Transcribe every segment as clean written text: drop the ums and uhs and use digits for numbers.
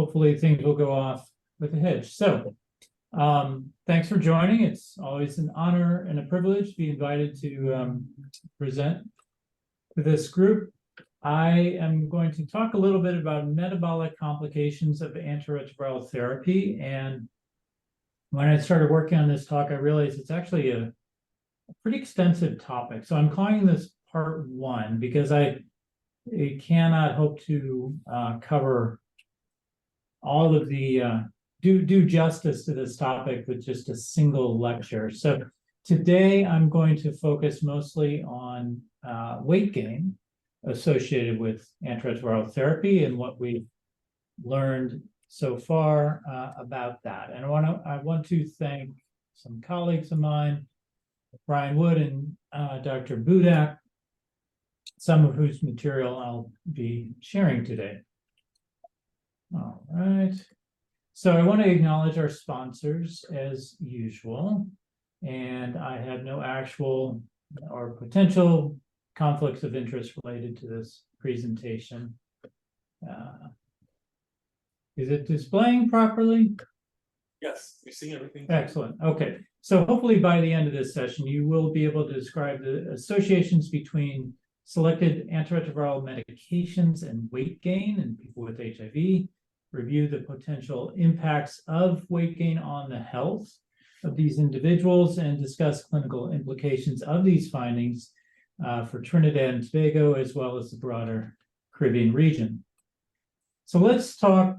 hopefully things will go off with a hitch. So thanks for joining. It's always an honor and a privilege to be invited to present to this group. I am going to talk a little bit about metabolic complications of antiretroviral therapy. And when I started working on this talk, I realized it's actually a pretty extensive topic. So I'm calling this part one because I cannot hope to cover all of the do justice to this topic with just a single lecture. So today I'm going to focus mostly on weight gain associated with antiretroviral therapy and what we've learned so far about that. And I want to thank some colleagues of mine, Brian Wood and Dr. Budak, some of whose material I'll be sharing today. All right. So I want to acknowledge our sponsors as usual, and I have no actual or potential conflicts of interest related to this presentation. Is it displaying properly? Yes, we see everything. Excellent. Okay. So hopefully by the end of this session, you will be able to describe the associations between selected antiretroviral medications and weight gain in people with HIV, review the potential impacts of weight gain on the health of these individuals, and discuss clinical implications of these findings for Trinidad and Tobago, as well as the broader Caribbean region. So let's talk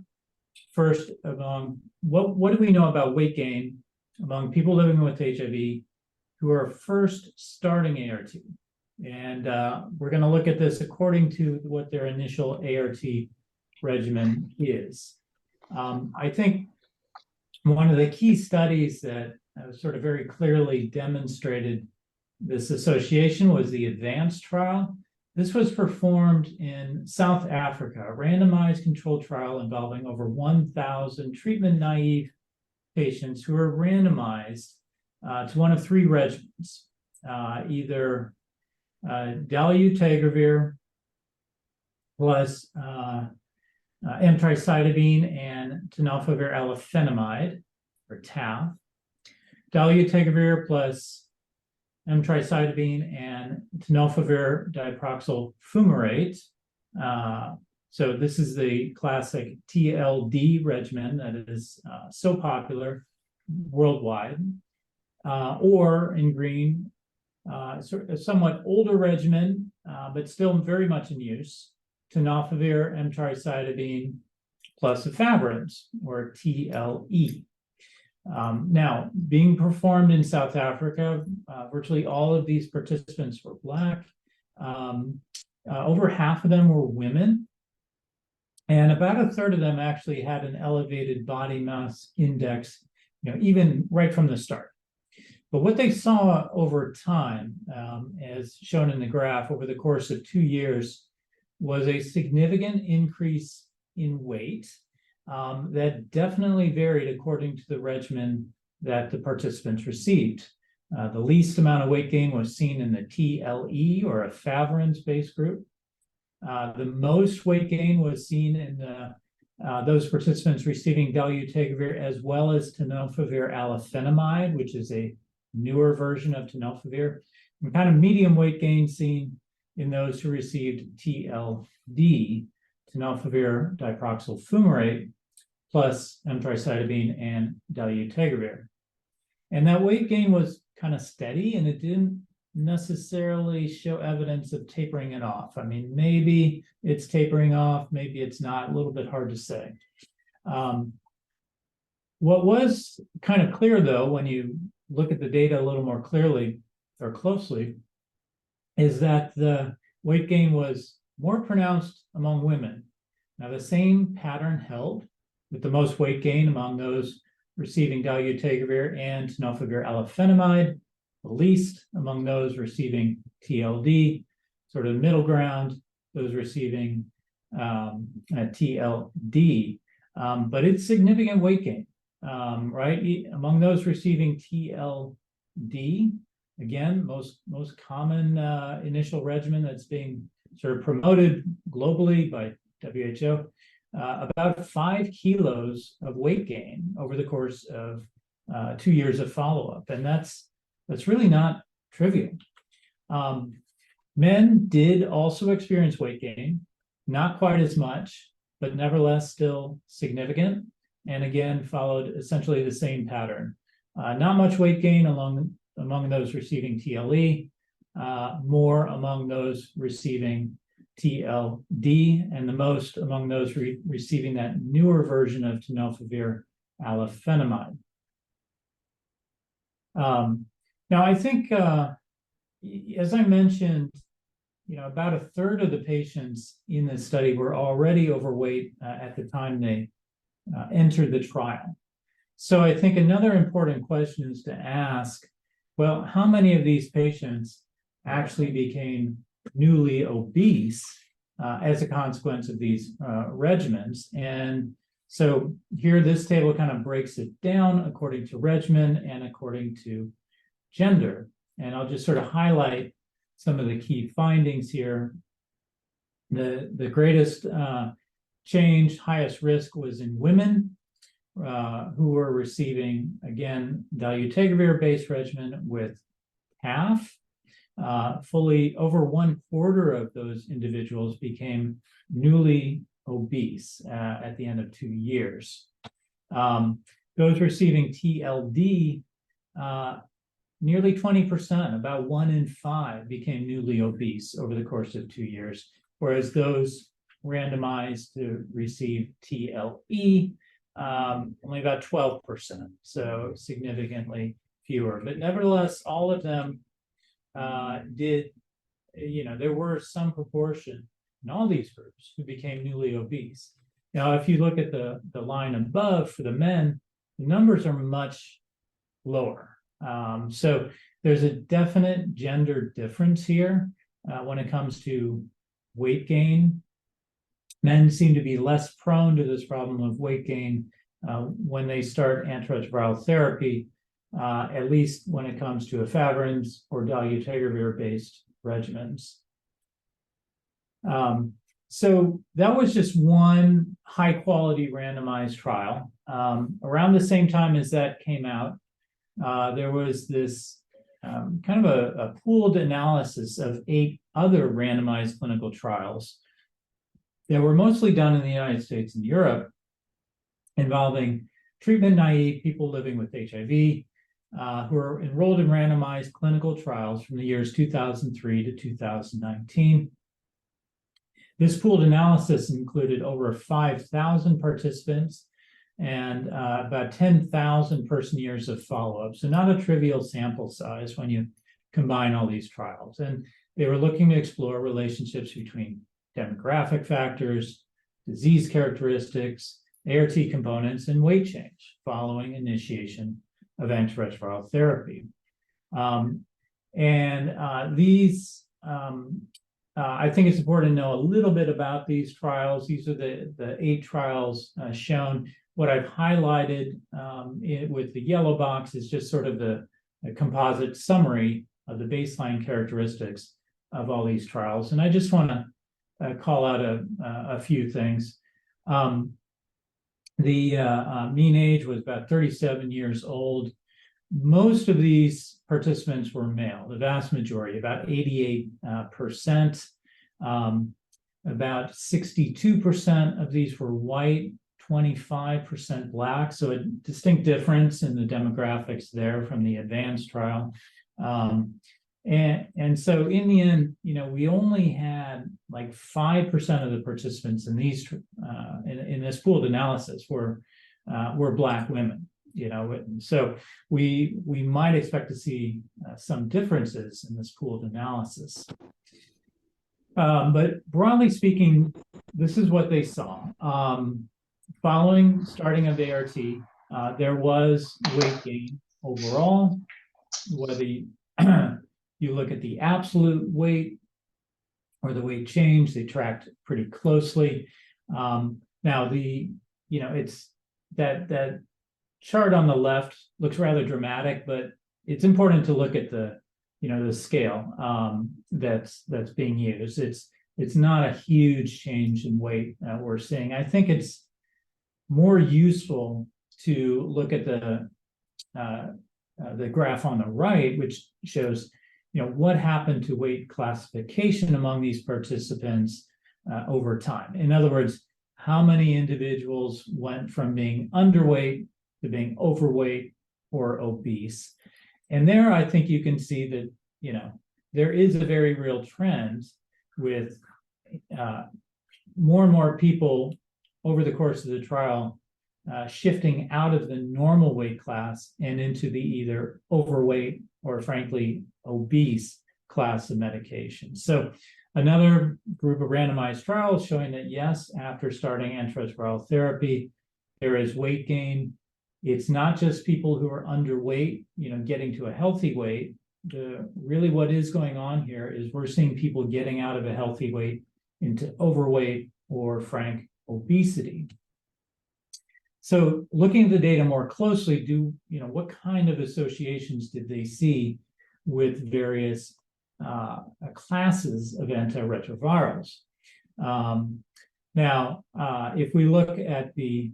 first about what do we know about weight gain among people living with HIV who are first starting ART. And we're going to look at this according to what their initial ART regimen is. I think one of the key studies that sort of very clearly demonstrated this association was the ADVANCE trial. This was performed in South Africa, a randomized controlled trial involving over 1,000 treatment-naive patients who were randomized to one of three regimens, either dolutegravir plus emtricitabine and tenofovir alafenamide, or TAF, dolutegravir plus emtricitabine and tenofovir diproxyl fumarate. So this is the classic TLD regimen that is so popular worldwide, or in green, a somewhat older regimen, but still very much in use, tenofovir emtricitabine plus efavirenz, or TLE. Now, being performed in South Africa, virtually all of these participants were Black. Over half of them were women, and about a third of them actually had an elevated body mass index, even right from the start. But what they saw over time, as shown in the graph over the course of 2 years, was a significant increase in weight that definitely varied according to the regimen that the participants received. The least amount of weight gain was seen in the TLE, or efavirenz-based group. The most weight gain was seen in those participants receiving dolutegravir as well as tenofovir alafenamide, which is a newer version of tenofovir, and kind of medium weight gain seen in those who received TLD, tenofovir diproxyl fumarate, plus emtricitabine and dolutegravir. And that weight gain was kind of steady, and it didn't necessarily show evidence of tapering it off. I mean, maybe it's tapering off, maybe it's not, a little bit hard to say. What was kind of clear, though, when you look at the data a little more clearly or closely, is that the weight gain was more pronounced among women. Now, the same pattern held, with the most weight gain among those receiving dolutegravir and tenofovir alafenamide, the least among those receiving TLD, sort of middle ground, those receiving TLD. But it's significant weight gain, right? Among those receiving TLD, again, most common initial regimen that's being sort of promoted globally by WHO, about 5 kilos of weight gain over the course of 2 years of follow-up. And that's really not trivial. Men did also experience weight gain, not quite as much, but nevertheless still significant. And again, followed essentially the same pattern. Not much weight gain among those receiving TLE, more among those receiving TLD, and the most among those receiving that newer version of tenofovir alafenamide. Now, I think, as I mentioned, about a third of the patients in this study were already overweight at the time they entered the trial. So I think another important question is to ask, well, how many of these patients actually became newly obese as a consequence of these regimens? And so here, this table kind of breaks it down according to regimen and according to gender. And I'll just sort of highlight some of the key findings here. The greatest change, highest risk, was in women who were receiving, again, dolutegravir-based regimen with TAF. Fully over 1/4 of those individuals became newly obese at the end of 2 years. Those receiving TLD, nearly 20%, about 1 in 5, became newly obese over the course of 2 years, whereas those randomized to receive TLE, only about 12%, so significantly fewer. But nevertheless, all of them did, there were some proportion in all these groups who became newly obese. Now, if you look at the line above for the men, the numbers are much lower. So there's a definite gender difference here when it comes to weight gain. Men seem to be less prone to this problem of weight gain when they start antiretroviral therapy, at least when it comes to efavirenz or dolutegravir-based regimens. So that was just one high-quality randomized trial. Around the same time as that came out, there was this kind of a pooled analysis of 8 other randomized clinical trials that were mostly done in the United States and Europe, involving treatment-naive people living with HIV who were enrolled in randomized clinical trials from the years 2003 to 2019. This pooled analysis included over 5,000 participants and about 10,000 person-years of follow-up. So not a trivial sample size when you combine all these trials. And they were looking to explore relationships between demographic factors, disease characteristics, ART components, and weight change following initiation of antiretroviral therapy. I think it's important to know a little bit about these trials. These are the 8 trials shown. What I've highlighted with the yellow box is just sort of the composite summary of the baseline characteristics of all these trials. And I just want to call out a few things. The mean age was about 37 years old. Most of these participants were male, the vast majority, about 88%. About 62% of these were white, 25% Black, so a distinct difference in the demographics there from the advanced trial. And so in the end, we only had like 5% of the participants in these in this pooled analysis were Black women. So we might expect to see some differences in this pooled analysis. But broadly speaking, this is what they saw. Following starting of ART, there was weight gain overall. Whether you look at the absolute weight or the weight change, they tracked pretty closely. Now it's that chart on the left looks rather dramatic, but it's important to look at the scale that's being used. It's it's not a huge change in weight that we're seeing. I think it's more useful to look at the graph on the right, which shows, what happened to weight classification among these participants over time. In other words, how many individuals went from being underweight to being overweight or obese. And there, I think you can see that, there is a very real trend with more and more people over the course of the trial shifting out of the normal weight class and into the either overweight or frankly obese class of medication. So another group of randomized trials showing that yes, after starting antiretroviral therapy, there is weight gain. It's not just people who are underweight, getting to a healthy weight. Really what is going on here is we're seeing people getting out of a healthy weight into overweight or frank obesity. So looking at the data more closely, what kind of associations did they see with various classes of antiretrovirals? Now, if we look at the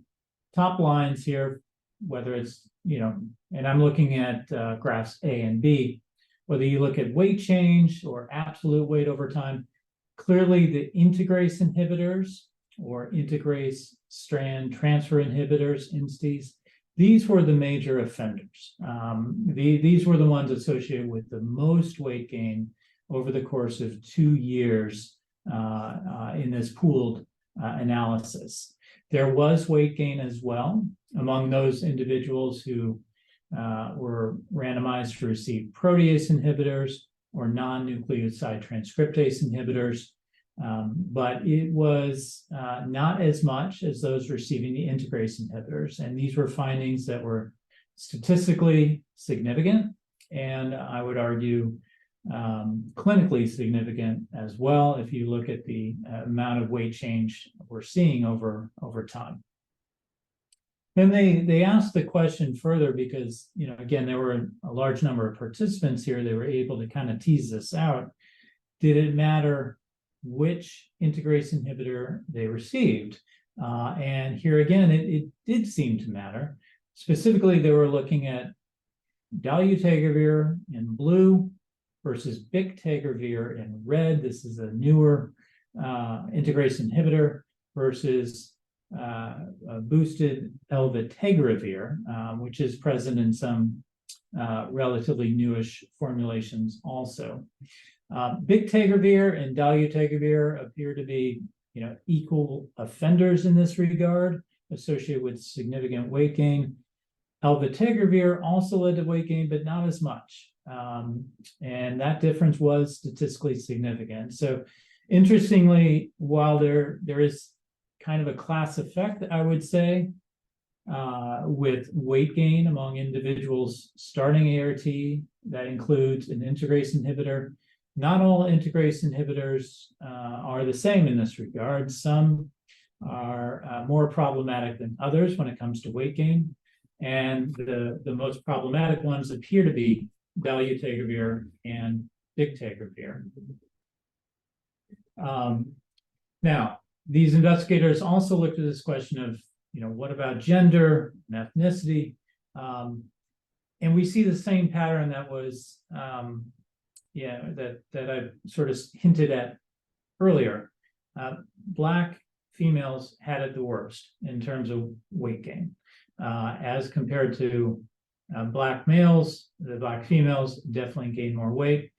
top lines here, whether it's, and I'm looking at graphs A and B, whether you look at weight change or absolute weight over time, clearly the integrase inhibitors or integrase strand transfer inhibitors, INSTIs, these were the major offenders. These were the ones associated with the most weight gain over the course of 2 years in this pooled analysis. There was weight gain as well among those individuals who were randomized to receive protease inhibitors or non-nucleoside transcriptase inhibitors, but it was not as much as those receiving the integrase inhibitors. And these were findings that were statistically significant, and I would argue clinically significant as well if you look at the amount of weight change we're seeing over time. Then they asked the question further because, again, there were a large number of participants here. They were able to kind of tease this out. Did it matter which integrase inhibitor they received? And here again, it did seem to matter. Specifically, they were looking at dolutegravir in blue versus bictegravir in red. This is a newer integrase inhibitor versus boosted elvitegravir, which is present in some relatively newish formulations also. Bictegravir and dolutegravir appear to be, equal offenders in this regard, associated with significant weight gain. Elvitegravir also led to weight gain, but not as much. And that difference was statistically significant. So interestingly, while there is kind of a class effect, I would say, with weight gain among individuals starting ART, that includes an integrase inhibitor. Not all integrase inhibitors are the same in this regard. Some are more problematic than others when it comes to weight gain. And the most problematic ones appear to be dolutegravir and bictegravir. Now, these investigators also looked at this question of, what about gender and ethnicity? And we see the same pattern that was, that I sort of hinted at earlier. Black females had it the worst in terms of weight gain. As compared to Black males, the Black females definitely gained more weight.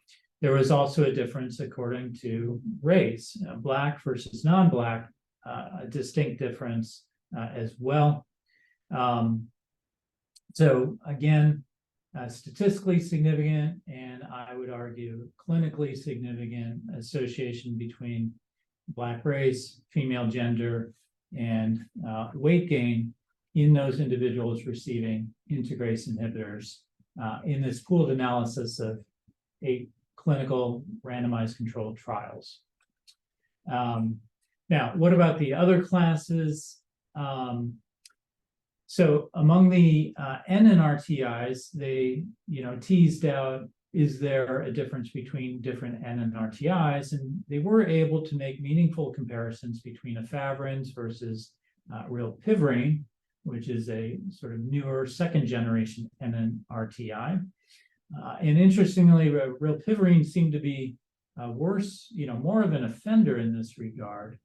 There was also a difference according to race, Black versus non-Black, a distinct difference as well. So again, statistically significant, and I would argue clinically significant association between Black race, female gender, and weight gain in those individuals receiving integrase inhibitors in this pooled analysis of 8 clinical randomized controlled trials. Now, what about the other classes? So among the NNRTIs, they teased out is there a difference between different NNRTIs? And they were able to make meaningful comparisons between efavirenz versus rilpivirine, which is a sort of newer second generation NNRTI. And interestingly, rilpivirine seemed to be worse, more of an offender in this regard,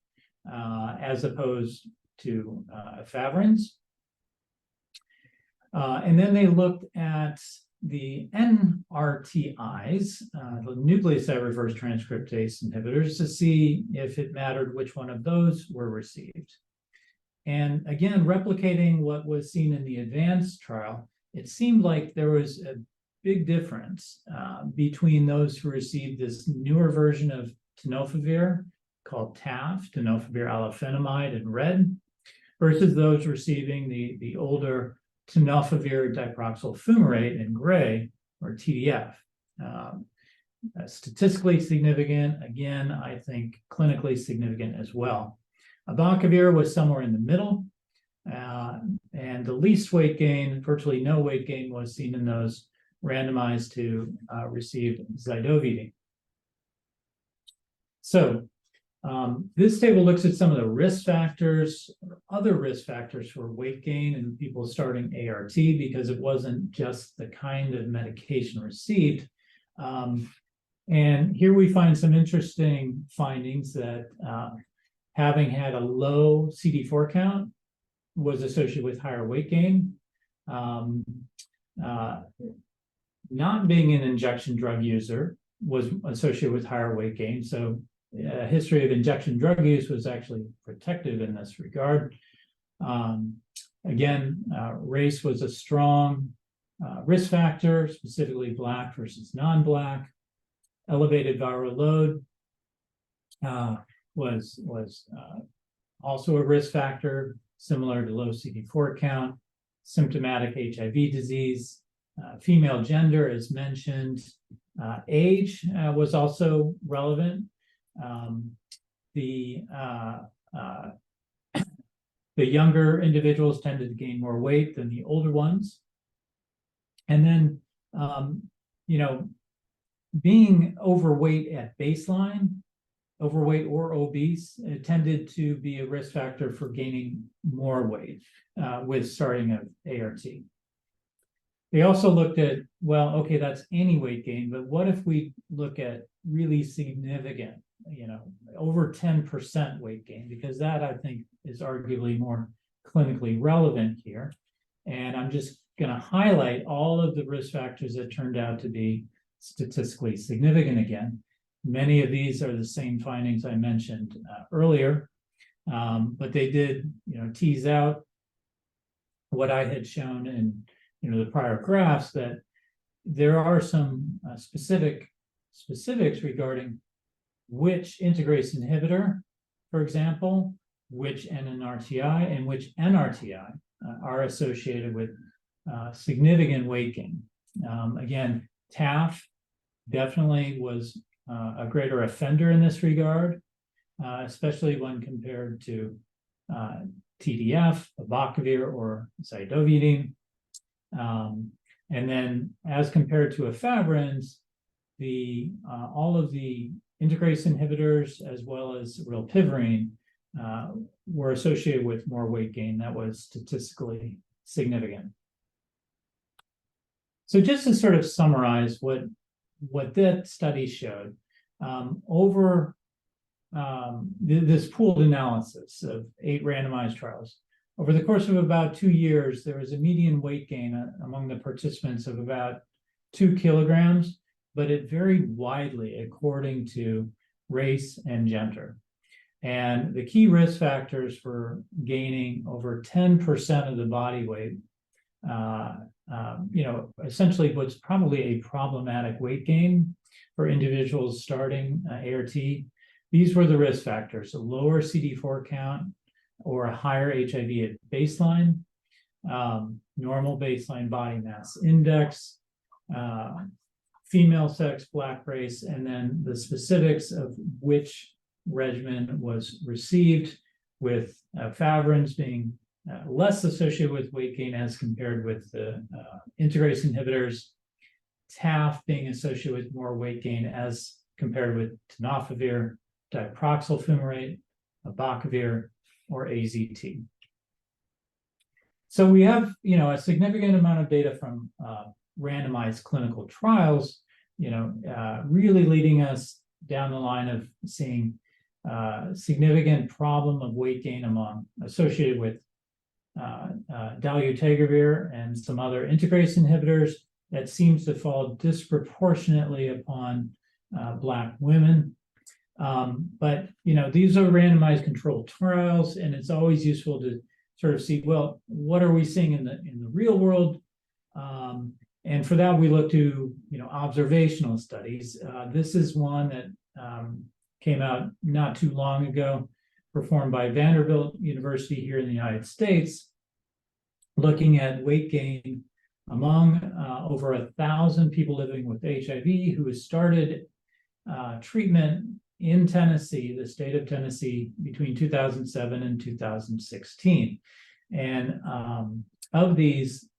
as opposed to efavirenz. And then they looked at the NRTIs, the nucleoside reverse transcriptase inhibitors, to see if it mattered which one of those were received. And again, replicating what was seen in the advanced trial, it seemed like there was a big difference between those who received this newer version of tenofovir called TAF, tenofovir alafenamide in red, versus those receiving the older tenofovir diproxyl fumarate in gray, or TDF. Statistically significant, again, I think clinically significant as well. Abacavir was somewhere in the middle, and the least weight gain, virtually no weight gain, was seen in those randomized to receive zidovudine. So this table looks at some of the risk factors, or other risk factors for weight gain in people starting ART, because it wasn't just the kind of medication received. And here we find some interesting findings that having had a low CD4 count was associated with higher weight gain. Not being an injection drug user was associated with higher weight gain. So a history of injection drug use was actually protective in this regard. Again, race was a strong risk factor, specifically Black versus non-Black. Elevated viral load was also a risk factor, similar to low CD4 count. Symptomatic HIV disease, female gender, as mentioned, age was also relevant. The younger individuals tended to gain more weight than the older ones. And then, being overweight at baseline, overweight or obese, it tended to be a risk factor for gaining more weight with starting of ART. They also looked at, well, okay, that's any weight gain, but what if we look at really significant, over 10% weight gain, because that, I think, is arguably more clinically relevant here. And I'm just going to highlight all of the risk factors that turned out to be statistically significant again. Many of these are the same findings I mentioned earlier, but they did, tease out what I had shown in, the prior graphs, that there are some specifics regarding which integrase inhibitor, for example, which NNRTI and which NRTI are associated with significant weight gain. Again, TAF definitely was a greater offender in this regard, especially when compared to TDF, abacavir, or zidovudine. And then, as compared to efavirenz, all of the integrase inhibitors, as well as rilpivirine, were associated with more weight gain that was statistically significant. So just to sort of summarize what that study showed, over this pooled analysis of 8 randomized trials, over the course of about 2 years, there was a median weight gain among the participants of about 2 kilograms, but it varied widely according to race and gender. And the key risk factors for gaining over 10% of the body weight, essentially what's probably a problematic weight gain for individuals starting ART, these were the risk factors: a lower CD4 count or a higher HIV at baseline, normal baseline body mass index, female sex, Black race, and then the specifics of which regimen was received, with efavirenz being less associated with weight gain as compared with the integrase inhibitors, TAF being associated with more weight gain as compared with tenofovir, diproxyl fumarate, abacavir, or AZT. So we have, a significant amount of data from randomized clinical trials, really leading us down the line of seeing significant problem of weight gain associated with dolutegravir and some other integrase inhibitors that seems to fall disproportionately upon Black women. But these are randomized controlled trials, and it's always useful to sort of see, well, what are we seeing in the real world? And for that, we look to observational studies. This is one that came out not too long ago, performed by Vanderbilt University here in the United States, looking at weight gain among over 1,000 people living with HIV who started treatment in Tennessee, the state of Tennessee, between 2007 and 2016. And of these,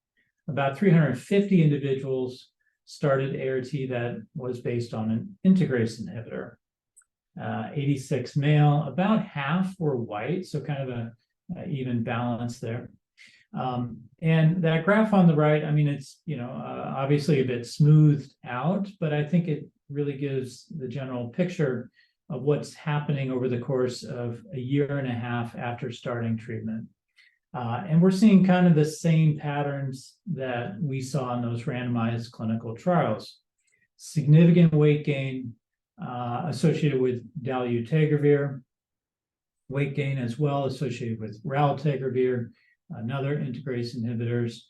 about 350 individuals started ART that was based on an integrase inhibitor. 86 male, about half were white, so kind of a even balance there. And that graph on the right, it's obviously a bit smoothed out, but I think it really gives the general picture of what's happening over the course of a year and a half after starting treatment. And we're seeing kind of the same patterns that we saw in those randomized clinical trials. Significant weight gain associated with dolutegravir, weight gain as well associated with raltegravir, another integrase inhibitors,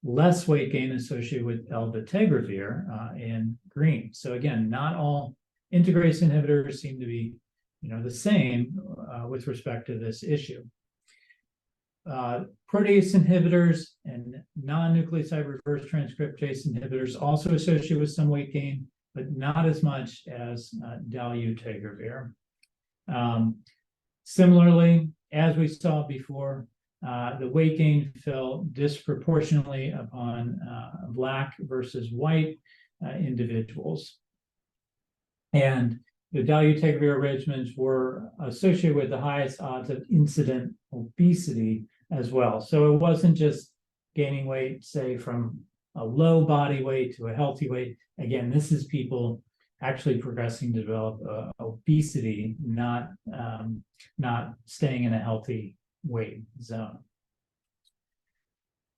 less weight gain associated with elbapygravir in green. So again, not all integrase inhibitors seem to be, the same with respect to this issue. Protease inhibitors and non-nucleoside reverse transcriptase inhibitors also associated with some weight gain, but not as much as dolutegravir. Similarly, as we saw before, the weight gain fell disproportionately upon Black versus white individuals. And the dolutegravir regimens were associated with the highest odds of incident obesity as well. So it wasn't just gaining weight, say, from a low body weight to a healthy weight. Again, this is people actually progressing to develop obesity, not staying in a healthy weight zone.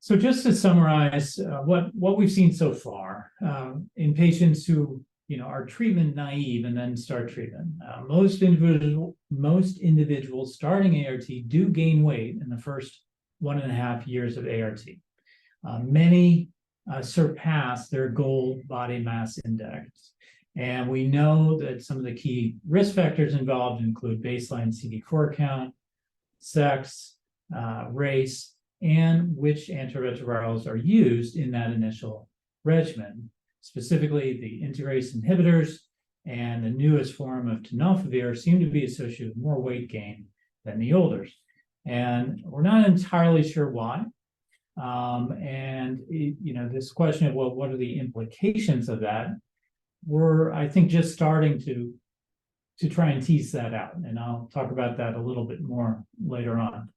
So just to summarize what we've seen so far in patients who are treatment naive and then start treatment, most individuals starting ART do gain weight in the first 1.5 years of ART. Many surpass their goal body mass index. And we know that some of the key risk factors involved include baseline CD4 count, sex, race, and which antiretrovirals are used in that initial regimen. Specifically, the integrase inhibitors and the newest form of tenofovir seem to be associated with more weight gain than the olders. And we're not entirely sure why. This question of, well, what are the implications of that? We're, I think, just starting to try and tease that out. And I'll talk about that a little bit more later on.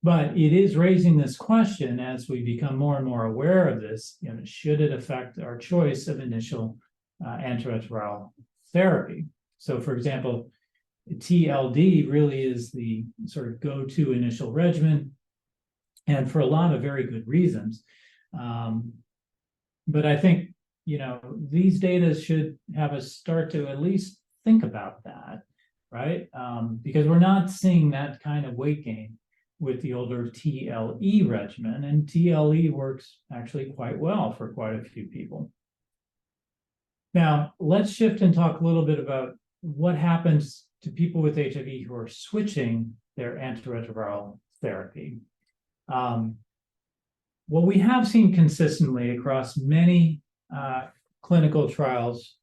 But it is raising this question as we become more and more aware of this, should it affect our choice of initial antiretroviral therapy? So, for example, TLD really is the sort of go-to initial regimen, and for a lot of very good reasons. But I think, these data should have us start to at least think about that, right? Because we're not seeing that kind of weight gain with the older TLE regimen, and TLE works actually quite well for quite a few people. Now, let's shift and talk a little bit about what happens to people with HIV who are switching their antiretroviral therapy. What we have seen consistently across many clinical trials,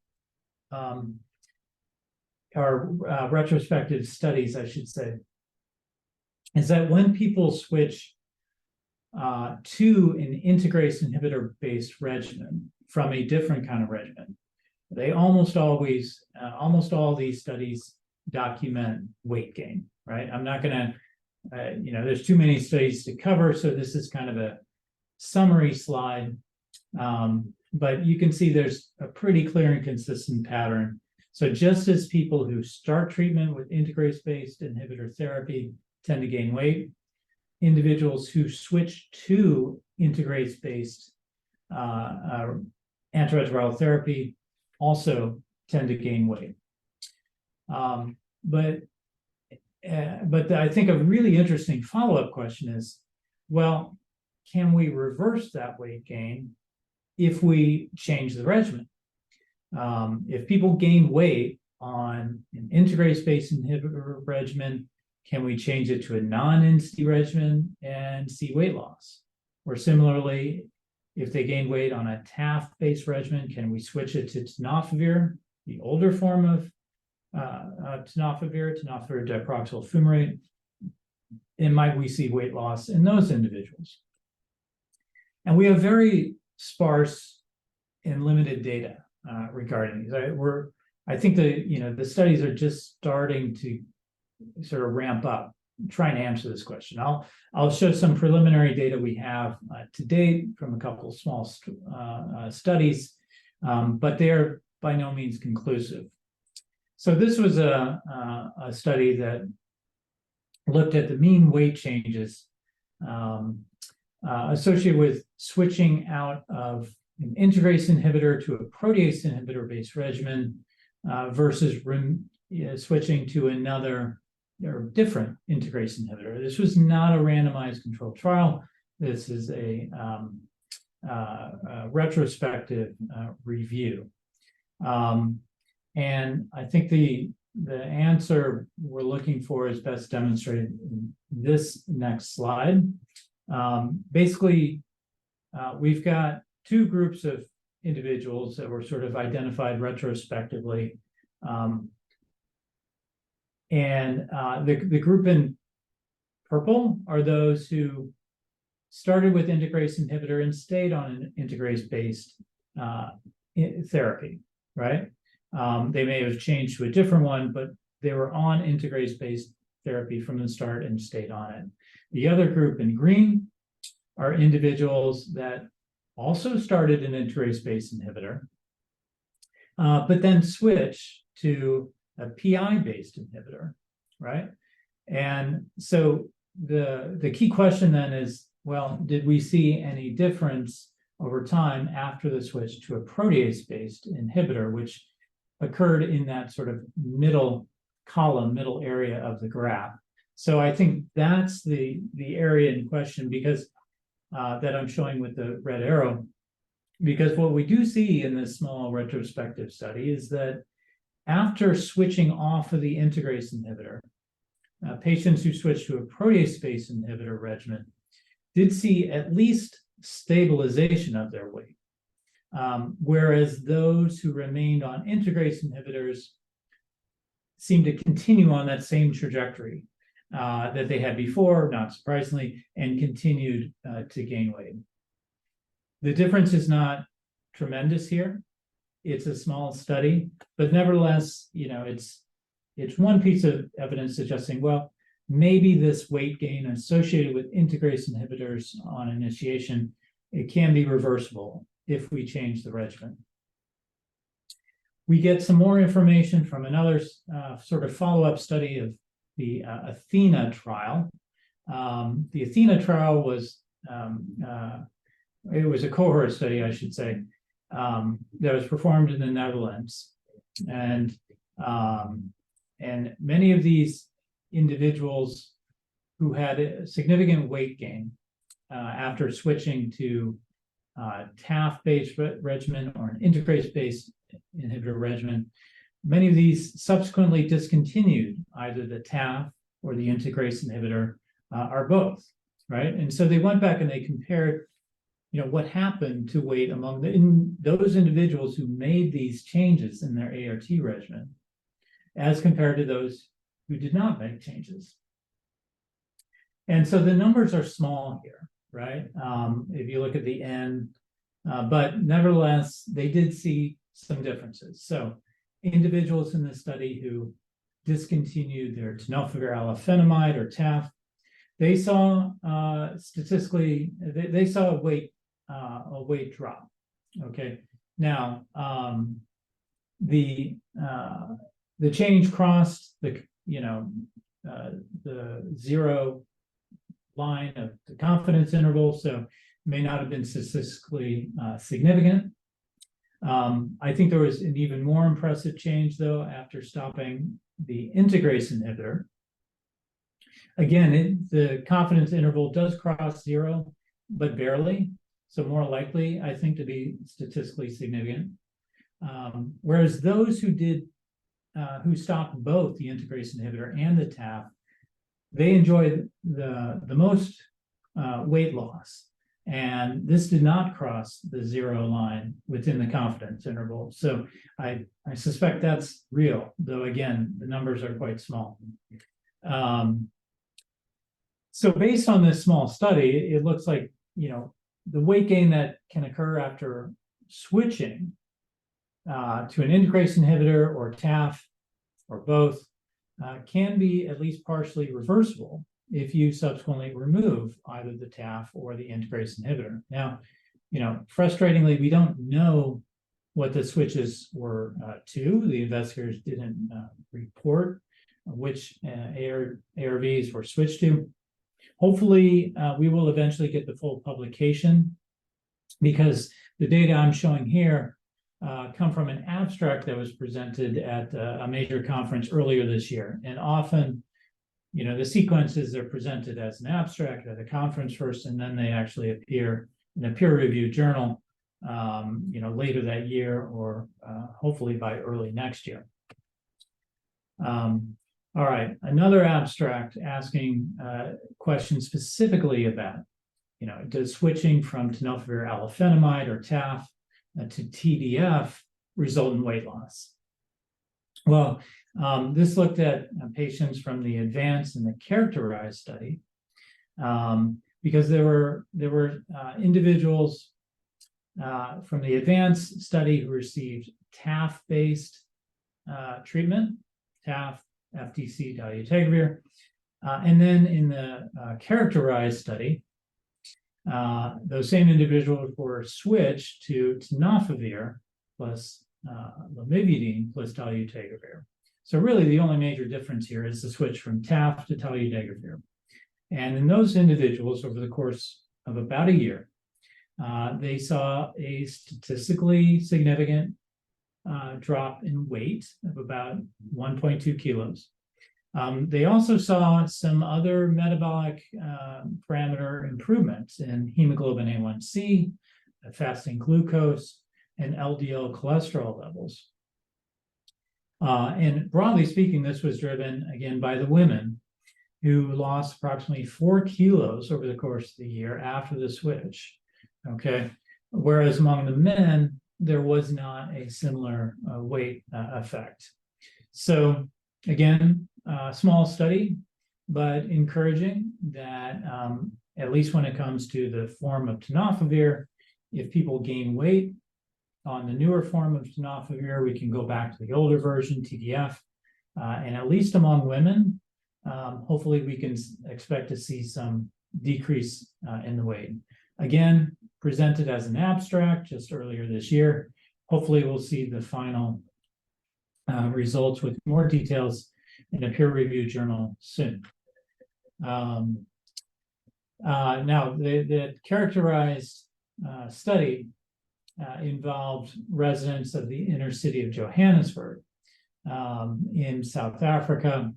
or retrospective studies, I should say, is that when people switch to an integrase inhibitor-based regimen from a different kind of regimen. They almost always, almost all these studies document weight gain, right? I'm not going to, there's too many studies to cover, so this is kind of a summary slide. But you can see there's a pretty clear and consistent pattern. So just as people who start treatment with integrase-based inhibitor therapy tend to gain weight, individuals who switch to integrase-based antiretroviral therapy also tend to gain weight. But I think a really interesting follow-up question is, well, can we reverse that weight gain if we change the regimen? If people gain weight on an integrase-based inhibitor regimen, can we change it to a non-INSTI regimen and see weight loss? Or similarly, if they gain weight on a TAF-based regimen, can we switch it to tenofovir, the older form of tenofovir diproxyl fumarate, and might we see weight loss in those individuals? And we have very sparse and limited data regarding these. I think the studies are just starting to sort of ramp up, trying to answer this question. I'll show some preliminary data we have to date from a couple of small studies, but they're by no means conclusive. So this was a study that looked at the mean weight changes associated with switching out of an integrase inhibitor to a protease inhibitor-based regimen versus switching to another or different integrase inhibitor. This was not a randomized controlled trial. This is a retrospective review. And I think the answer we're looking for is best demonstrated in this next slide. Basically, we've got two groups of individuals that were sort of identified retrospectively. The group in purple are those who started with integrase inhibitor and stayed on an integrase-based therapy, right? They may have changed to a different one, but they were on integrase-based therapy from the start and stayed on it. The other group in green are individuals that also started an integrase-based inhibitor, but then switched to a PI-based inhibitor, right? And so the key question then is, well, did we see any difference over time after the switch to a protease-based inhibitor, which occurred in that sort of middle column, middle area of the graph? So I think that's the area in question, because that I'm showing with the red arrow, because what we do see in this small retrospective study is that after switching off of the integrase inhibitor, patients who switched to a protease-based inhibitor regimen did see at least stabilization of their weight, whereas those who remained on integrase inhibitors seemed to continue on that same trajectory that they had before, not surprisingly, and continued to gain weight. The difference is not tremendous here. It's a small study, but nevertheless, it's one piece of evidence suggesting, well, maybe this weight gain associated with integrase inhibitors on initiation, it can be reversible if we change the regimen. We get some more information from another sort of follow-up study of the Athena trial. The Athena trial was it was a cohort study, I should say, that was performed in the Netherlands, and many of these individuals who had a significant weight gain after switching to TAF-based regimen or an integrase-based inhibitor regimen, many of these subsequently discontinued either the TAF or the integrase inhibitor or both, right? And so they went back and they compared, what happened to weight among those individuals who made these changes in their ART regimen as compared to those who did not make changes. And so the numbers are small here. right? If you look at the N, but nevertheless, they did see some differences. So individuals in the study who discontinued their tenofovir alafenamide or TAF, they saw statistically, they saw a weight drop. Okay, now the change crossed the the zero line of the confidence interval, so may not have been statistically significant. I think there was an even more impressive change, though, after stopping the integrase inhibitor. Again, the confidence interval does cross zero, but barely. So more likely, I think, to be statistically significant. Whereas those who stopped both the integrase inhibitor and the TAF, they enjoyed the most weight loss. And this did not cross the zero line within the confidence interval. So I suspect that's real, though again, the numbers are quite small. So based on this small study, it looks like, the weight gain that can occur after switching to an integrase inhibitor or TAF or both can be at least partially reversible if you subsequently remove either the TAF or the integrase inhibitor. Now, frustratingly, we don't know what the switches were to. The investigators didn't report which ARVs were switched to. Hopefully, we will eventually get the full publication, because the data I'm showing here come from an abstract that was presented at a major conference earlier this year. And often, the sequences are presented as an abstract at a conference first, and then they actually appear in a peer-reviewed journal, later that year, or hopefully by early next year. All right, another abstract asking questions specifically about, does switching from tenofovir alafenamide or TAF to TDF result in weight loss? Well, this looked at patients from the advanced and the characterized study, because there were individuals from the advanced study who received TAF-based treatment, TAF, FTC, dolutegravir, and then in the characterized study, those same individuals were switched to tenofovir plus lamivudine plus dolutegravir. So really, the only major difference here is the switch from TAF to dolutegravir. And in those individuals, over the course of about a year, they saw a statistically significant drop in weight of about 1.2 kilos. They also saw some other metabolic parameter improvements in hemoglobin A1C, fasting glucose, and LDL cholesterol levels. And broadly speaking, this was driven, again, by the women who lost approximately 4 kilos over the course of the year after the switch, okay? Whereas among the men, there was not a similar weight effect. So again, small study, but encouraging that at least when it comes to the form of tenofovir, if people gain weight on the newer form of tenofovir, we can go back to the older version, TDF, and at least among women, hopefully we can expect to see some decrease in the weight. Again, presented as an abstract just earlier this year. Hopefully we'll see the final results with more details in a peer-reviewed journal soon. Now, the characterized study involved residents of the inner city of Johannesburg in South Africa.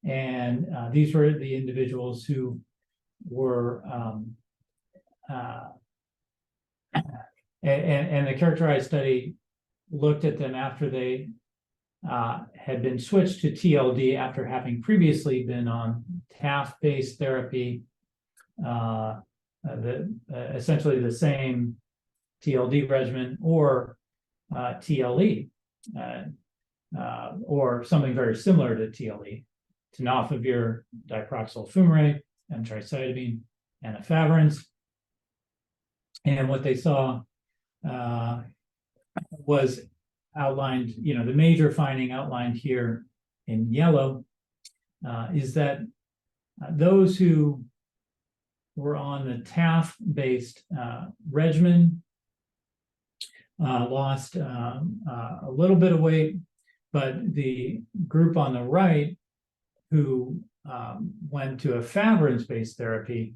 And these were the individuals who were, and the characterized study looked at them after they had been switched to TLD after having previously been on TAF-based therapy, essentially the same TLD regimen, or TLE, or something very similar to TLE, tenofovir diproxyl fumarate, M-tricytidine, and efavirenz, And what they saw was outlined, the major finding outlined here in yellow is that those who were on the TAF-based regimen lost a little bit of weight, but the group on the right who went to a efavirenz-based therapy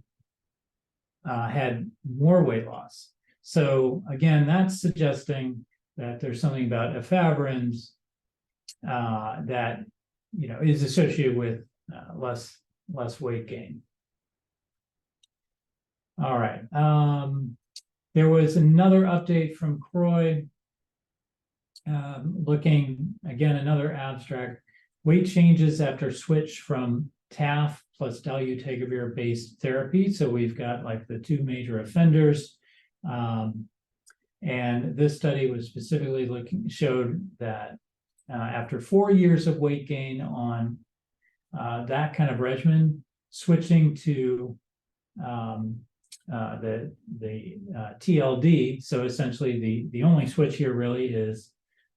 had more weight loss. So again, that's suggesting that there's something about efavirenz that is associated with less weight gain. All right. There was another update from Croy looking, again, another abstract, weight changes after switch from TAF plus dolutegravir based therapy. So we've got like the two major offenders. And this study was specifically showed that after 4 years of weight gain on that kind of regimen, switching to the TLD, so essentially the only switch here really is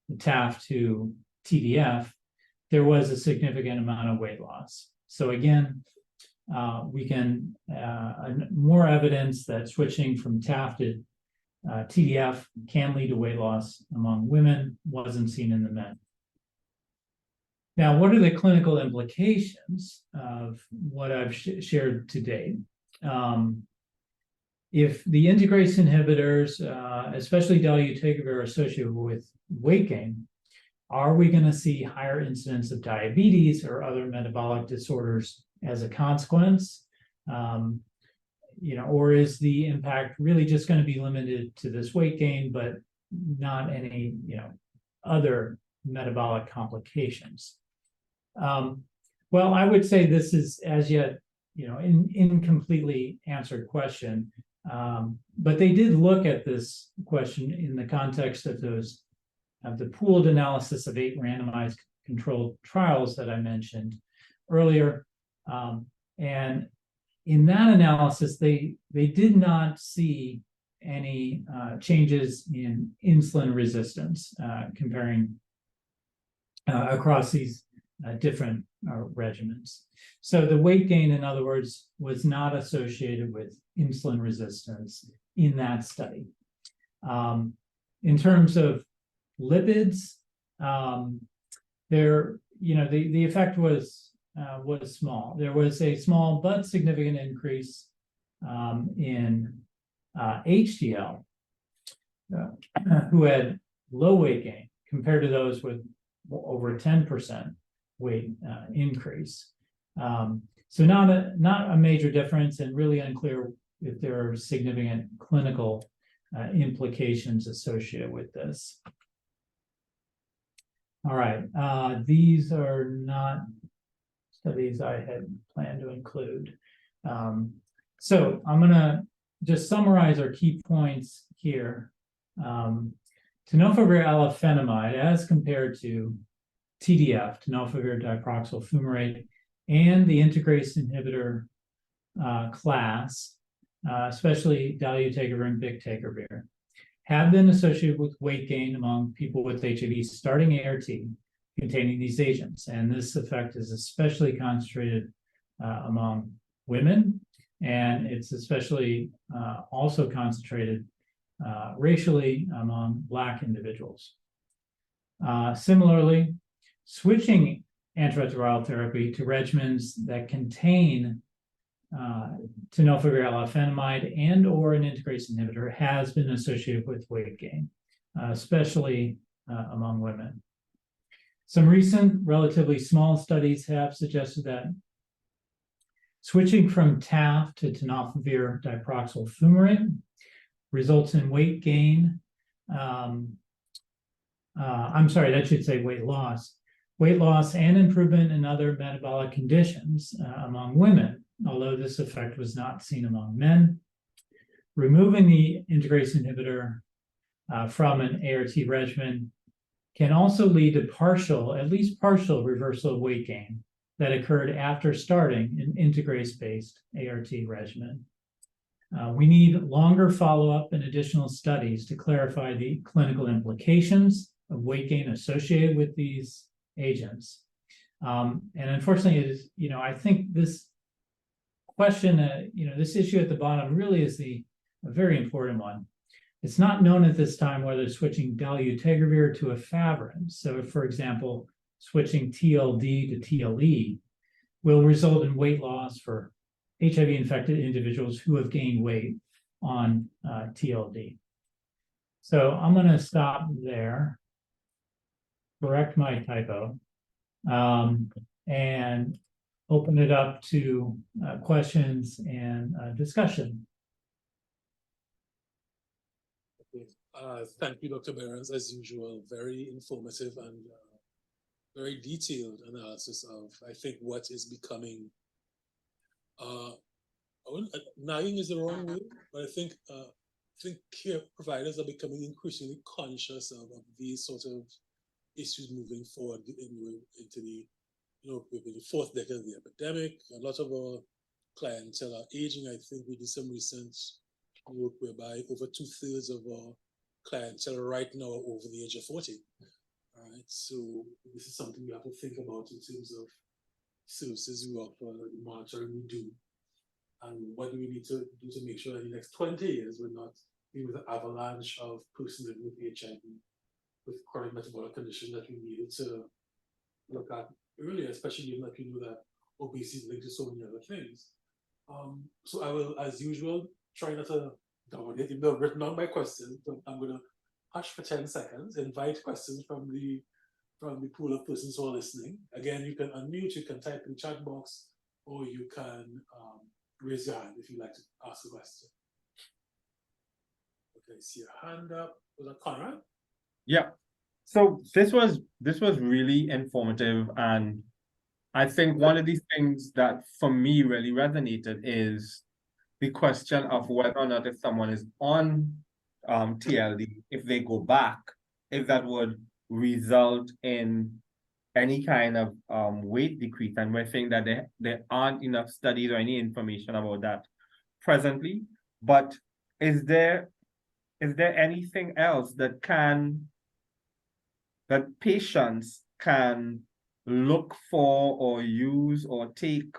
the TAF to TDF, there was a significant amount of weight loss. So again, we can more evidence that switching from TAF to TDF can lead to weight loss among women, wasn't seen in the men. Now, what are the clinical implications of what I've shared to date? If the integrase inhibitors, especially dolutegravir, are associated with weight gain, are we going to see higher incidence of diabetes or other metabolic disorders as a consequence? Or is the impact really just going to be limited to this weight gain, but not any, other metabolic complications? Well, I would say this is as yet, an incompletely answered question. But they did look at this question in the context of the pooled analysis of 8 randomized controlled trials that I mentioned earlier. And in that analysis, they did not see any changes in insulin resistance comparing across these different regimens. So the weight gain, in other words, was not associated with insulin resistance in that study. In terms of lipids, the effect was small. There was a small but significant increase in HDL who had low weight gain compared to those with over 10% weight increase. So not a major difference, and really unclear if there are significant clinical implications associated with this. All right, these are not studies I had planned to include. So I'm gonna just summarize our key points here. Tenofovir alafenamide, as compared to TDF, tenofovir diproxyl fumarate, and the integrase inhibitor class, especially dolutegravir and bictegravir, have been associated with weight gain among people with HIV starting ART containing these agents. And this effect is especially concentrated among women, and it's especially also concentrated racially among Black individuals. Similarly, switching antiretroviral therapy to regimens that contain tenofovir alafenamide and or an integrase inhibitor has been associated with weight gain, especially among women. Some recent, relatively small studies have suggested that switching from TAF to tenofovir diproxyl fumarate results in weight gain. I'm sorry, that should say weight loss. Weight loss and improvement in other metabolic conditions among women, although this effect was not seen among men. Removing the integrase inhibitor from an ART regimen can also lead to at least partial reversal of weight gain that occurred after starting an integrase-based ART regimen. We need longer follow-up and additional studies to clarify the clinical implications of weight gain associated with these agents. And unfortunately, it is, I think this question, this issue at the bottom really is a very important one. It's not known at this time whether switching dolutegravir to efavirenz, so for example, switching TLD to TLE, will result in weight loss for HIV-infected individuals who have gained weight on TLD. So I'm going to stop there, correct my typo, and open it up to questions and discussion. Thank you, Dr. Behrens, as usual. Very informative and very detailed analysis of, I think, what is becoming, nagging is the wrong word, but I think care providers are becoming increasingly conscious of these sort of issues moving forward into the, within the fourth decade of the epidemic. A lot of our clientele are aging. I think we did some recent work whereby over 2/3 of our clientele right now are over the age of 40. All right, so this is something we have to think about in terms of services we offer, the monitoring we do, and what do we need to do to make sure that in the next 20 years we're not dealing with an avalanche of persons living with HIV, with chronic metabolic condition that we needed to look at earlier, especially given that we know that obesity is linked to so many other things. So I will, as usual, try not to dominate, even though I've written on my questions, but I'm going to hush for 10 seconds, invite questions from the pool of persons who are listening. Again, you can unmute, you can type in the chat box, or you can raise your hand if you'd like to ask a question. Okay, I see a hand up. Was that Conrad? Yeah. So this was really informative, and I think one of these things that for me really resonated is the question of whether or not if someone is on TLD, if they go back, if that would result in any kind of weight decrease. And we're saying that there aren't enough studies or any information about that presently. But is there anything else that patients can look for or use or take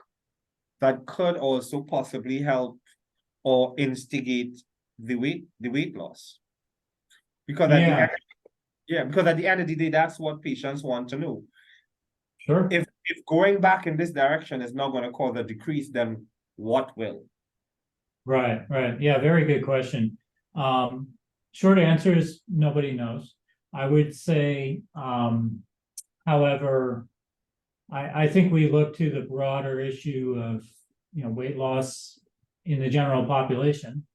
that could also possibly help or instigate the weight loss? Because at the end of the day, that's what patients want to know. Sure. If going back in this direction is not going to cause a decrease, then what will? Right. Yeah, very good question. Short answer is nobody knows. I would say, however, I think we look to the broader issue of weight loss in the general population.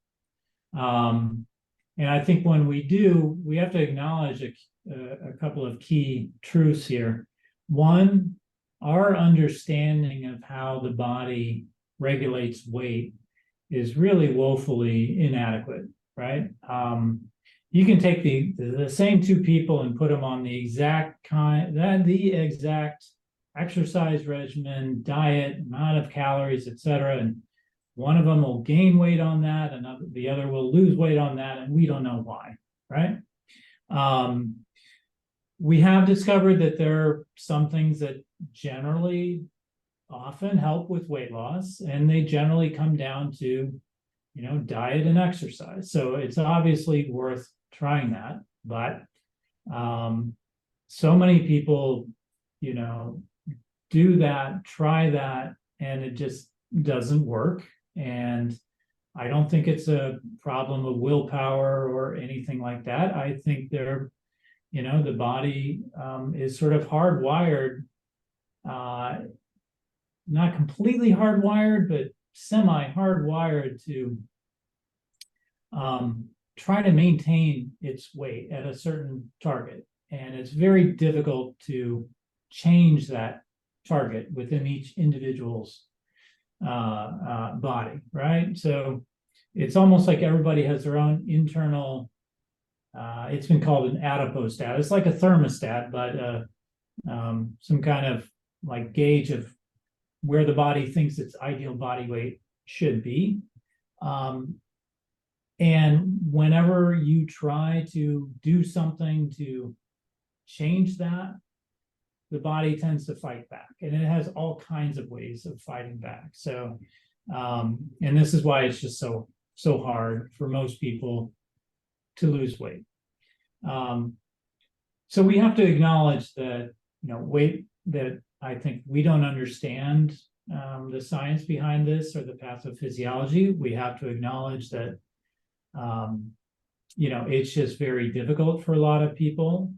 And I think when we do, we have to acknowledge a couple of key truths here. One, our understanding of how the body regulates weight is really woefully inadequate, right? You can take the same two people and put them on the exact exercise regimen, diet, amount of calories, etc., and one of them will gain weight on that, and the other will lose weight on that, and we don't know why, right? We have discovered that there are some things that generally often help with weight loss, and they generally come down to, diet and exercise. So it's obviously worth trying that, but so many people, do that, try that, and it just doesn't work. And I don't think it's a problem of willpower or anything like that. I think the body is sort of hardwired, not completely hardwired, but semi-hardwired to try to maintain its weight at a certain target. And it's very difficult to change that target within each individual's body, right? So it's almost like everybody has their own internal, it's been called an adipostat. It's like a thermostat, but some kind of like gauge of where the body thinks its ideal body weight should be. And whenever you try to do something to change that, the body tends to fight back, and it has all kinds of ways of fighting back. So, and this is why it's just so hard for most people to lose weight. So we have to acknowledge that, that I think we don't understand the science behind this or the pathophysiology. We have to acknowledge that, it's just very difficult for a lot of people.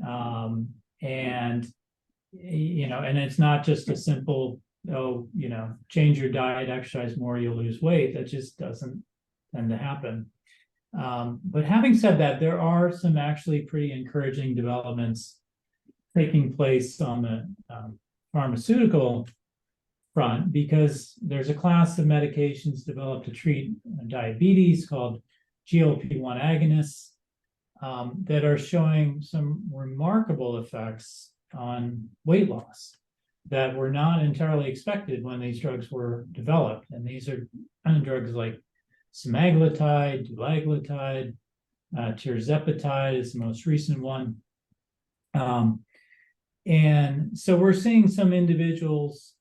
And it's not just a simple, change your diet, exercise more, you'll lose weight. That just doesn't tend to happen. But having said that, there are some actually pretty encouraging developments taking place on the pharmaceutical front, because there's a class of medications developed to treat diabetes called GLP-1 agonists that are showing some remarkable effects on weight loss that were not entirely expected when these drugs were developed. And these are drugs like semaglutide, dulaglutide, tirzepatide is the most recent one. And so we're seeing some individuals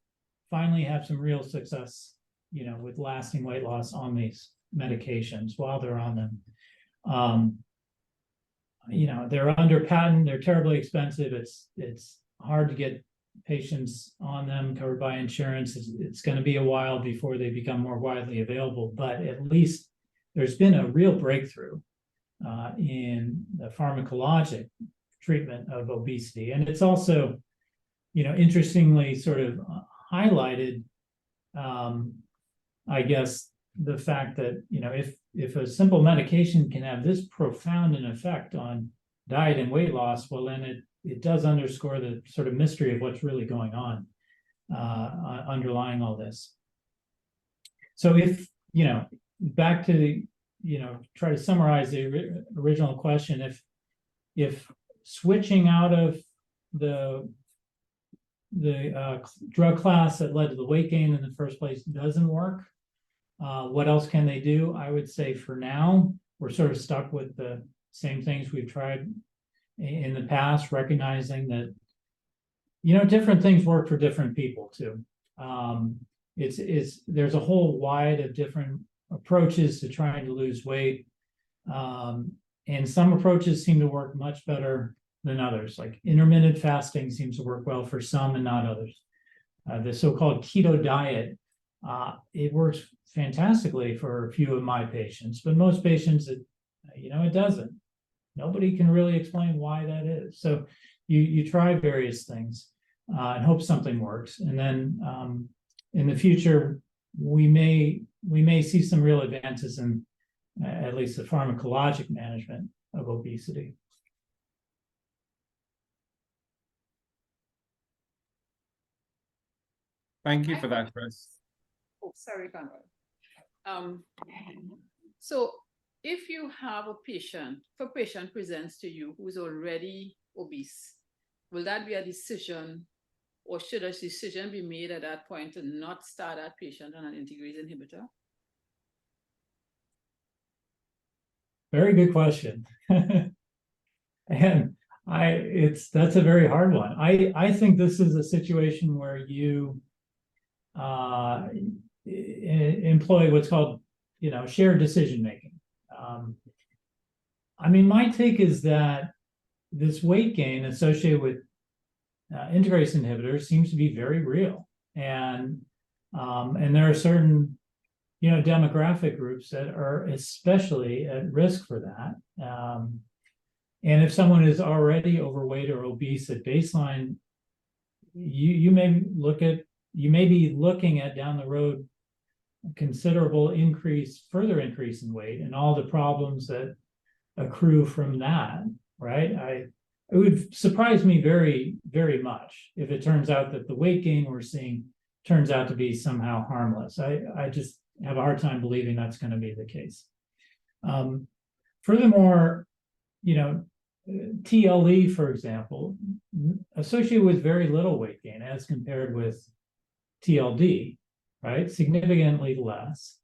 finally have some real success, with lasting weight loss on these medications while they're on them. They're under patent, they're terribly expensive. It's hard to get patients on them covered by insurance. It's going to be a while before they become more widely available, but at least there's been a real breakthrough in the pharmacologic treatment of obesity. And it's also, interestingly sort of highlighted, I guess, the fact that, if a simple medication can have this profound an effect on diet and weight loss, well, then it does underscore the sort of mystery of what's really going on underlying all this. So if, back to, try to summarize the original question, if switching out of the drug class that led to the weight gain in the first place doesn't work, what else can they do? I would say for now, we're sort of stuck with the same things we've tried in the past, recognizing that, different things work for different people too. There's a whole wide of different approaches to trying to lose weight. And some approaches seem to work much better than others. Like intermittent fasting seems to work well for some and not others. The so-called keto diet, it works fantastically for a few of my patients, but most patients, it doesn't. Nobody can really explain why that is. So you try various things and hope something works. And then in the future, we may see some real advances in at least the pharmacologic management of obesity. Thank you for that, Chris. Oh, sorry, Conrad. So if you have a patient, if a patient presents to you who is already obese, will that be a decision, or should a decision be made at that point to not start that patient on an integrase inhibitor? Very good question. And that's a very hard one. I think this is a situation where you employ what's called, shared decision making. My take is that this weight gain associated with integrase inhibitors seems to be very real, and there are certain demographic groups that are especially at risk for that. And if someone is already overweight or obese at baseline, you may be looking at down the road a considerable further increase in weight and all the problems that accrue from that, right? It would surprise me very, very much if it turns out that the weight gain we're seeing turns out to be somehow harmless. I just have a hard time believing that's going to be the case. Furthermore, TLE, for example, associated with very little weight gain as compared with TLD, right? Significantly less.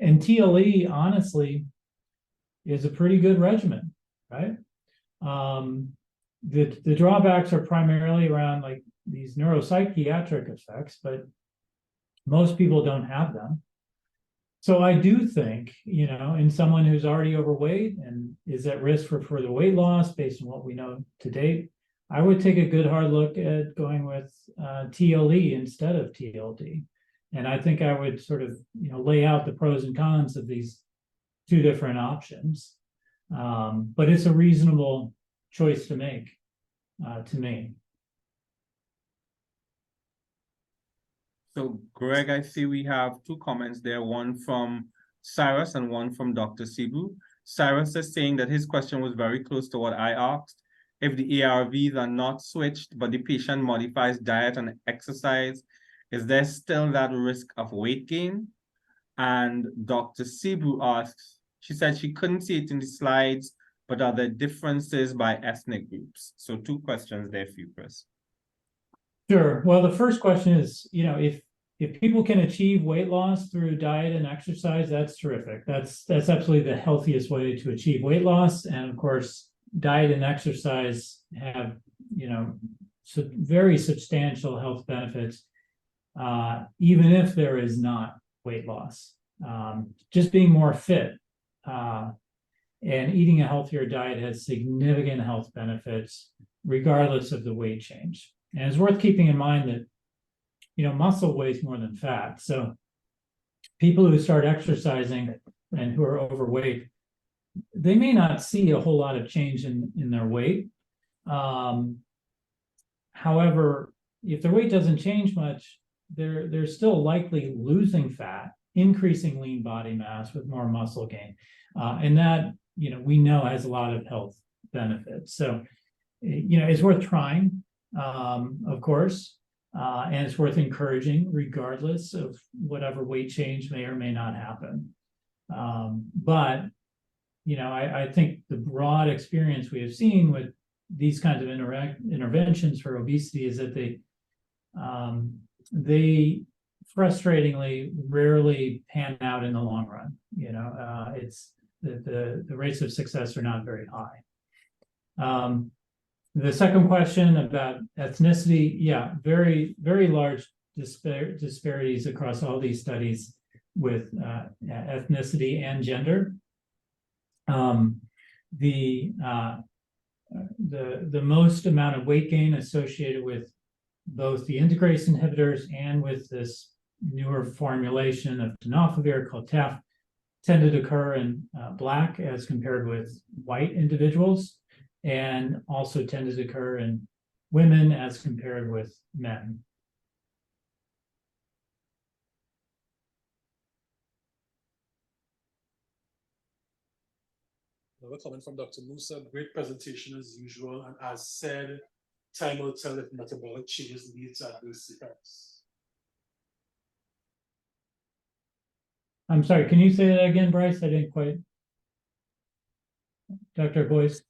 And TLE, honestly, is a pretty good regimen, right? The drawbacks are primarily around like these neuropsychiatric effects, but most people don't have them. So I do think, you know, in someone who's already overweight and is at risk for further weight loss based on what we know to date, I would take a good hard look at going with TLE instead of TLD. And I think I would sort of, you know, lay out the pros and cons of these two different options. But it's a reasonable choice to make, to me. So, Greg, I see we have two comments there, one from Cyrus and one from Dr. Sibu. Cyrus is saying that his question was very close to what I asked. If the ARVs are not switched, but the patient modifies diet and exercise, is there still that risk of weight gain? And Dr. Sibu asks, she said she couldn't see it in the slides, but are there differences by ethnic groups? So two questions there for you, Chris. Sure. Well, the first question is, you know, if people can achieve weight loss through diet and exercise, that's terrific. That's absolutely the healthiest way to achieve weight loss. And of course, diet and exercise have, you know, very substantial health benefits, even if there is not weight loss. Just being more fit and eating a healthier diet has significant health benefits, regardless of the weight change. And it's worth keeping in mind that, you know, muscle weighs more than fat. So people who start exercising and who are overweight, they may not see a whole lot of change in their weight. However, if their weight doesn't change much, they're still likely losing fat, increasing lean body mass with more muscle gain. And that, you know, we know has a lot of health benefits. So, you know, it's worth trying. Of course, and it's worth encouraging regardless of whatever weight change may or may not happen. But, you know, I think the broad experience we have seen with these kinds of interventions for obesity is that they frustratingly rarely pan out in the long run. You know, it's the rates of success are not very high. The second question about ethnicity, yeah, very, very large disparities across all these studies with ethnicity and gender. The most amount of weight gain associated with both the integrase inhibitors and with this newer formulation of tenofovir called TAF tended to occur in Black as compared with white individuals, and also tended to occur in women as compared with men. Another comment from Dr. Musa, great presentation as usual, and as said, time will tell if metabolic changes lead to adverse effects. I'm sorry, can you say that again, Bryce? I didn't quite. Dr. Boyce.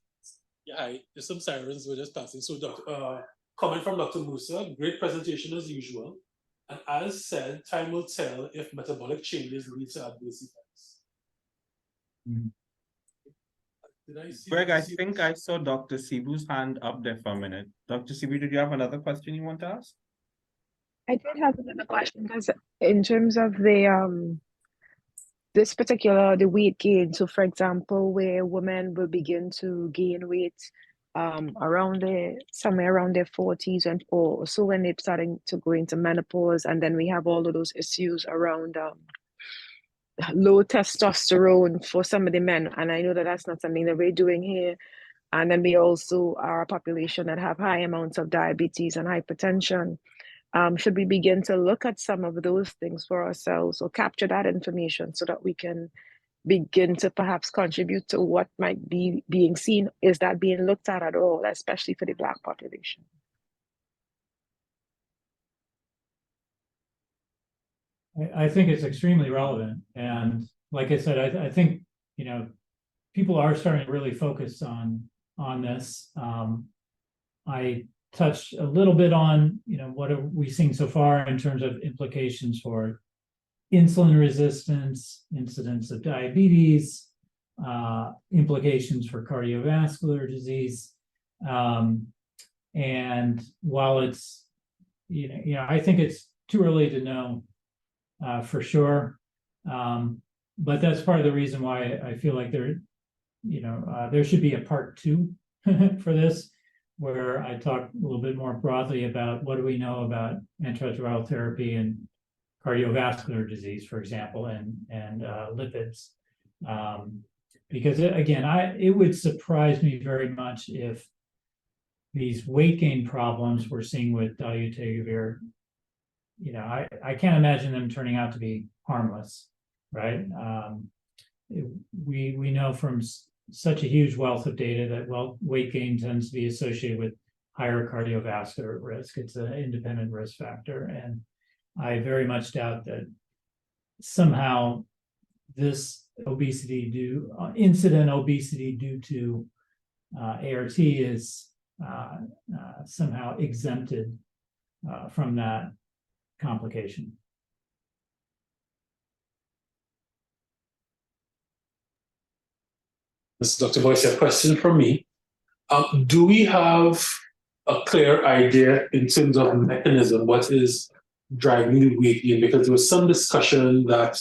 Yeah, hi, there's some sirens, we're just passing. So, comment from Dr. Musa, great presentation as usual. And as said, time will tell if metabolic changes lead to adverse effects. Mm-hmm. Did I see Greg, I think I saw Dr. Sibu's hand up there for a minute. Dr. Sibu, did you have another question you want to ask? I did have another question because in terms of the this particular the weight gain, so for example, where women will begin to gain weight somewhere around their 40s and or so when they're starting to go into menopause, and then we have all of those issues around low testosterone for some of the men, and I know that that's not something that we're doing here. And then we also are a population that have high amounts of diabetes and hypertension. Should we begin to look at some of those things for ourselves or capture that information so that we can begin to perhaps contribute to what might be being seen? Is that being looked at all, especially for the Black population? I think it's extremely relevant. And like I said, I think, you know, people are starting to really focus on this. I touched a little bit on, you know, what are we seeing so far in terms of implications for insulin resistance, incidence of diabetes, implications for cardiovascular disease. And while it's, I think it's too early to know for sure. But that's part of the reason why I feel like there should be a part 2 for this, where I talk a little bit more broadly about what do we know about antiretroviral therapy and cardiovascular disease, for example, and lipids. Because it would surprise me very much if these weight gain problems we're seeing with dolutegravir, I can't imagine them turning out to be harmless, right? We know from such a huge wealth of data that weight gain tends to be associated with higher cardiovascular risk. It's an independent risk factor, and I very much doubt that somehow this incident obesity due to ART is somehow exempted from that complication. This is Dr. Boyce, a question from me. Do we have a clear idea in terms of mechanism, what is driving the weight gain? Because there was some discussion that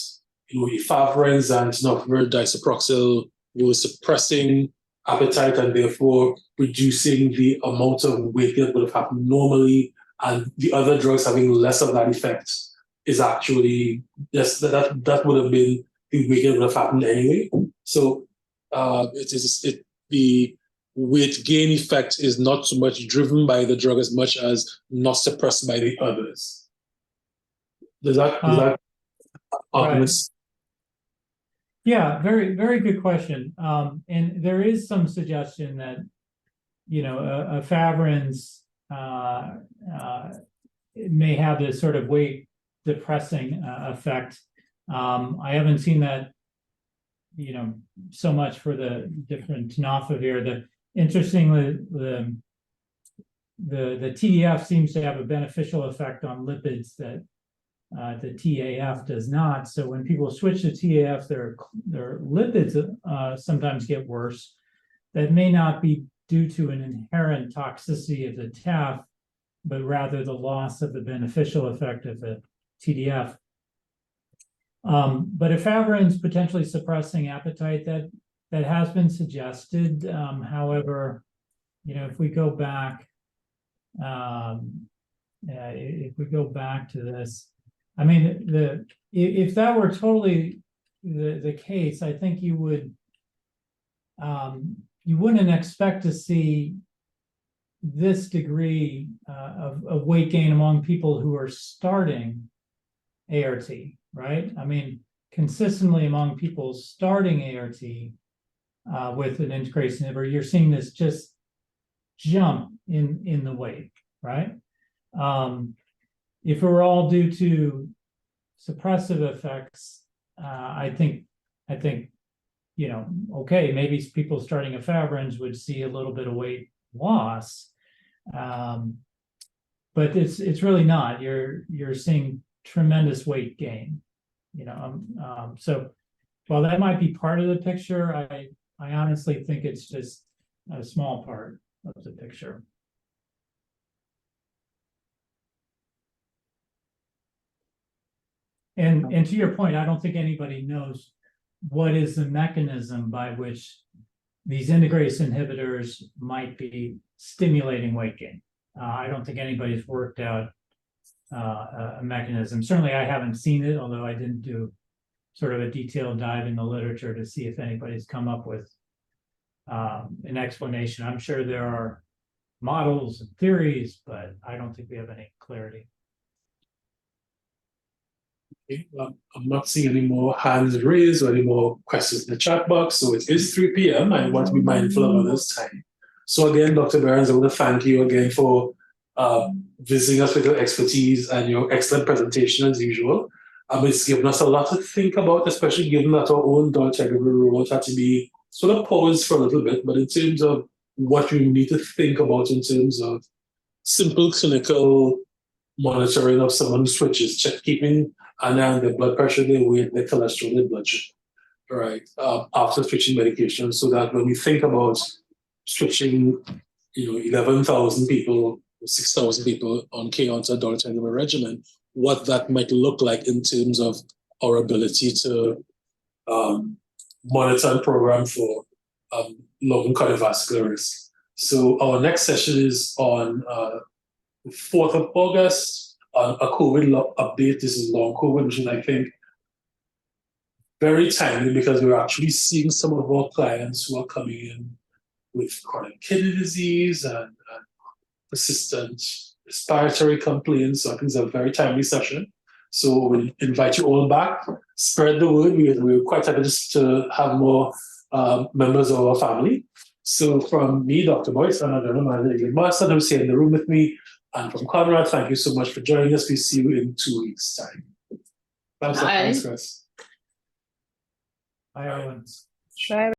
efavirenz and tenofovir disoproxil were suppressing appetite and therefore reducing the amount of weight gain that would have happened normally, and the other drugs having less of that effect is actually that would have been the weight gain would have happened anyway. So the weight gain effect is not so much driven by the drug as much as not suppressed by the others. Does that right. Yeah, very, very good question. And there is some suggestion that, efavirenz may have this sort of weight depressing effect. I haven't seen that, so much for the different tenofovir. Interestingly, the TDF seems to have a beneficial effect on lipids that the TAF does not. So when people switch to TAF, their lipids sometimes get worse. That may not be due to an inherent toxicity of the TAF, but rather the loss of the beneficial effect of the TDF. But efavirenz potentially suppressing appetite, that has been suggested. However, if we go back, to this, I mean, if that were totally the case, I think you wouldn't expect to see this degree of weight gain among people who are starting ART, right? I mean, consistently among people starting ART with an integrase inhibitor, you're seeing this just jump in the weight, right? If it were all due to suppressive effects, I think, okay, maybe people starting efavirenz would see a little bit of weight loss, but it's really not. You're seeing tremendous weight gain, so while that might be part of the picture, I honestly think it's just a small part of the picture. And to your point, I don't think anybody knows what is the mechanism by which these integrase inhibitors might be stimulating weight gain. I don't think anybody's worked out a mechanism. Certainly I haven't seen it, although I didn't do sort of a detailed dive in the literature to see if anybody's come up with an explanation. I'm sure there are models and theories, but I don't think we have any clarity. Okay, I'm not seeing any more hands raised or any more questions in the chat box. So it is 3 p.m. I want to be mindful of others' time. So again, Dr. Behrens, I want to thank you again for visiting us with your expertise and your excellent presentation as usual. It's given us a lot to think about, especially given that our own dolutegravir rollout had to be sort of paused for a little bit. But in terms of what you need to think about in terms of simple clinical monitoring of someone who switches, keeping an eye on their blood pressure, their weight, their cholesterol, their blood sugar. right, after switching medication, so that when we think about switching, 11,000 people, 6,000 people on onto adult regimen, what that might look like in terms of our ability to monitor and program for long cardiovascular risk. So our next session is on the 4th of August on a COVID update. This is long COVID, which is, I think, very timely because we're actually seeing some of our clients who are coming in with chronic kidney disease and persistent respiratory complaints. So I think it's a very timely session. So we invite you all back, spread the word. We're quite happy just to have more members of our family. So from me, Dr. Boyce, and General Manager Master, who's here in the room with me, and from Conrad, thank you so much for joining us. We see you in 2 weeks' time. Thanks, Bye. Chris. Bye, everyone. Bye.